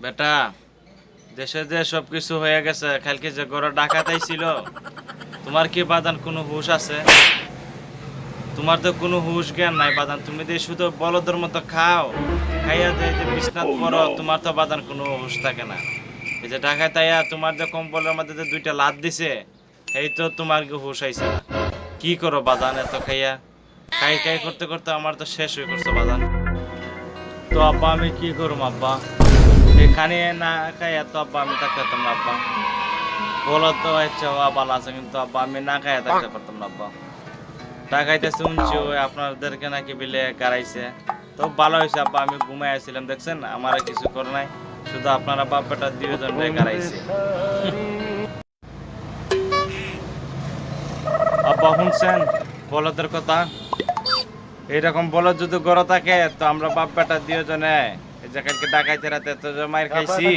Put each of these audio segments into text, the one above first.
বেটা, দেশে যে সবকিছু হয়ে গেছে, কালকে যে গড় ডাকাতাই ছিল, তোমার কি বাদান কোনো হুঁশ আছে? তোমার তো কোনো হুঁশ জ্ঞান নাই বাদান, তুমি যে শুধু বলদের মতো খাও, খাইয়া যে বিছনাত পড়ো, তোমার তো বাদান কোনো হুঁশ থাকে না। এই যে ডাকাতাইয়া তোমার যে কম্বলের মধ্যে যে দুইটা লাত দিছে, এই তো তোমার কি হুঁশ আইছে না। কি করো বাদান এত খাইয়া? খাই খাই করতে করতে আমার তো শেষ হয়ে করছে বাদান। তো আব্বা আমি কি করুম আব্বা? এখানে না খাইয়া তো আব্বা আমি থাকতে পারতাম না আব্বা। বলো তো ইচ্ছা হওয়া ভালো আছে, কিন্তু আব্বা আমি না খাইয়া থাকতে পারতাম না আব্বা। টাকাইতে শুনছি ওই আপনাদেরকে নাকি বিলে গাড়াইছে। তো ভালো হয়েছে আব্বা, আমি ঘুমাই আসছিলাম, দেখছেন আমার কিছু করে নাই, শুধু আপনারা বাপ বেটা দুইজন গাড়াইছে। আব্বা শুনছেন বলদের কথা? এইরকম বলদ যদি গড় থাকে তো আমরা বাপ বেটা দুইজনে এই যে কালকে ডাকাইতে রাতে তো যে মাইর খাইছি,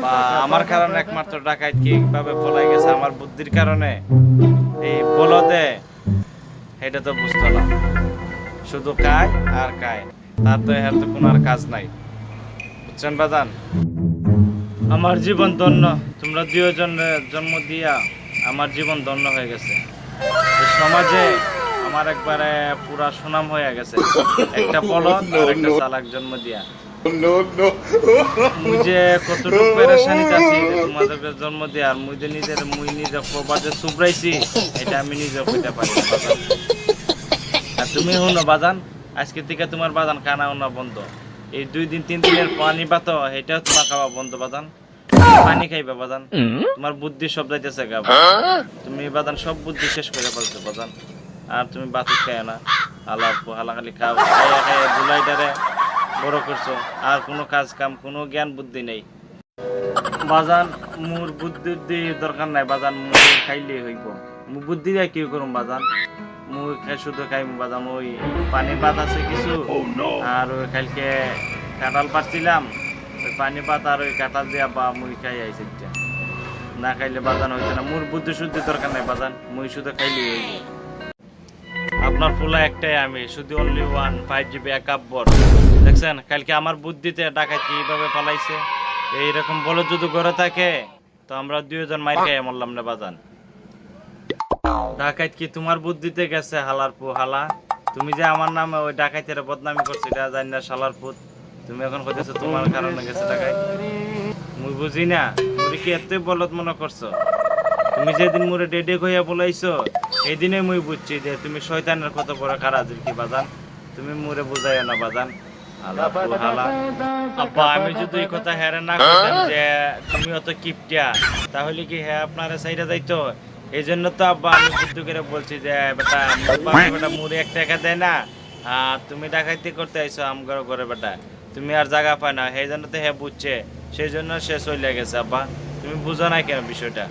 বা আমার কারণে একমাত্র ডাকাইত কিভাবে পলাই গেছে আমার বুদ্ধির কারণে, এই বলদে এটা তো বুঝতো না, শুধু খায় আর খায়, তার তো এর তো কোনো আর কাজ নাই। বুঝছেন বাজান? আমার জীবন ধন্য, তোমরা দুইজন জন্ম দিয়া আমার জীবন ধন্য হয়ে গেছে। এই সমাজে আমার একবারে পুরা সুনাম হয়ে গেছে, একটা বলদ আর একটা চালাক জন্ম দিয়া। মুই যে কতটুকু পেরেশানিতে আছি যে তোমাদেরকে জন্ম দিয়া, আর মুই নিজে কবার যে সুবরাইছি এটা আমি নিজে কইতে পারি না বাজান। আর তুমি শুনো বাজান, আজকে থেকে তোমার বাজান কানা উনা বন্ধ। এই 2 দিন 3 দিনের পানি পাতো এটাও তোমার খাওয়া বন্ধ বাজান। পানি খাইবা বাজান, তোমার বুদ্ধি সব যাইতেছে গা। তুমি বাজান সব বুদ্ধি শেষ করে ফেলছো বাজান। আর তুমি বাতি খায় না, হালাখালি খাও, খাইয়া খাইয়া জুলাইটারে বড় করছো। আর কোনো কাজ কাম কোনো জ্ঞান বুদ্ধি নেই বাজান। মোর বুদ্ধি দরকার নাই বাজান, মুই খাইলেই হইব। মুই বুদ্ধি দিয়ে কি করুম বাজান? মুই শুধু খাইম বাজান, ওই পানি ভাত আছে কিছু, আর ওই কালকে কাঁঠাল পারছিলাম, ওই পানি ভাত আর ওই কাঁঠাল দিয়া বা মুই খাই আইছি। না খাইলে বাজান হইছে না। মোর বুদ্ধি শুদ্ধি দরকার নাই বাজান, মুই শুধু খাইলেই হইব। আপনার ফুলা একটাই আমি, শুধু অনলি ওয়ান 5 GB একাব্বর। দেখছেন কালকে আমার বুদ্ধিতে ডাকাত কিভাবে পালাইছে। এইরকম বলে যদি ঘরে থাকে তো আমরা দুইজন মাইর খাইয়া মরলাম না বাজান। ডাকাত কি তোমার বুদ্ধিতে গেছে হালার পু হালা? তুমি যে আমার নামে ওই ডাকাতের বদনামি করছো এটা জানি না শালার পুত। তুমি এখন কইতেছো তোমার কারণে গেছে ডাকাত। মুই বুঝি না তুমি কি এত বলদ মনে করছো? তুমি যেদিন মোরে ডেডে কইয়া বলাইছো এই দিনে মুই বুঝছি যে তুমি শয়তানের কত বড় কারাজিল কি বাজান। তুমি মোরে বুঝাইও না বাজান। হালা পু হালা। আব্বা আমি যদি এই কথা হেরে না কইতাম যে তুমি অত কিপটিয়া, তাহলে কি হ্যাঁ আপনারা সাইডে যাইতো? এই জন্য তো আব্বা আমি বুদ্ধি করে বলছি যে বেটা বেটা মুড়ে 1 টাকা দেয় না, আর তুমি ডাকাইতি করতে আইছো আমগর ঘরে বেটা, তুমি আর জায়গা পায় না, সেই জন্য তো হ্যাঁ বুঝছে, সেই জন্য সে চলে গেছে। আব্বা তুমি বুঝো না কেন বিষয়টা?